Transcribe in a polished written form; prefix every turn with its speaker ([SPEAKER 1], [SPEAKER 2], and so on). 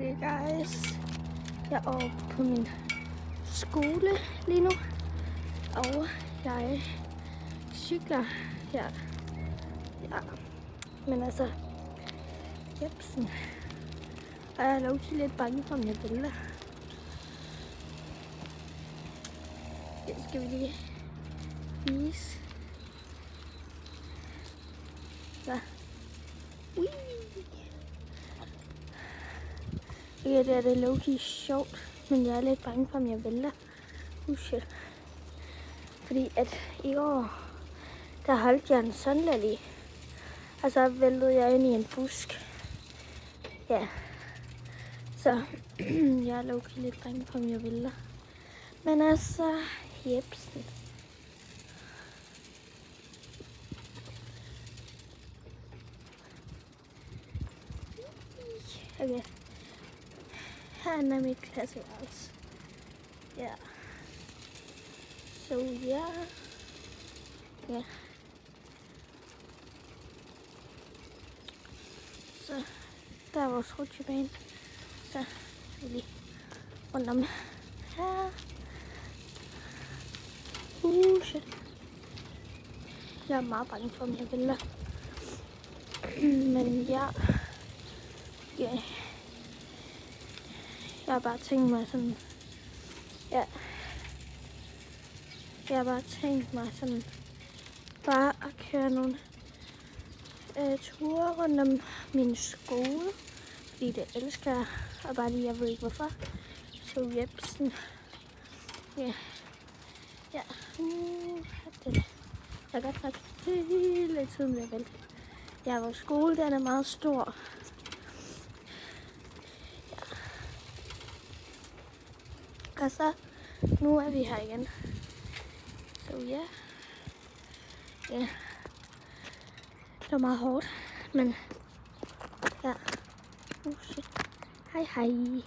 [SPEAKER 1] Okay guys, jeg er oppe på min skole lige nu, og jeg cykler her. Ja, men altså, jepsen. Og jeg er lovlig lidt bange for, om jeg vælter. Det skal vi lige vise. Så. Ui. Okay, det er low-key sjovt, men jeg er lidt bange for, om jeg vælter. Shit. Fordi at i år, der holdt jeg en sundlally, og så væltede jeg ind i en busk. Ja, så jeg er low-key lidt bange for, om jeg vælter. Men altså, jepsen. Okay. Her er mit klasseværelse. Ja. Så ja. Ja. Så der er vores rutsjebane. Så vi lige rundt om her. Shit. Jeg er meget bange for, om jeg vælter. Men ja. Ja. Jeg har bare tænkt mig sådan. Ja. Jeg har bare tænkt mig sådan. Bare at køre nogle ture rundt om min skole. Fordi det elsker jeg. Og bare lige, jeg ved ikke hvorfor. Så jepsen. Ja. Ja. Det. Jeg kan godt nok hele tiden ved at vælte. Ja, vores skole, den er meget stor. Ja. Og så, nu er vi her igen. Så ja. Ja. Det var meget hårdt, men ja. Shit. Hej hej.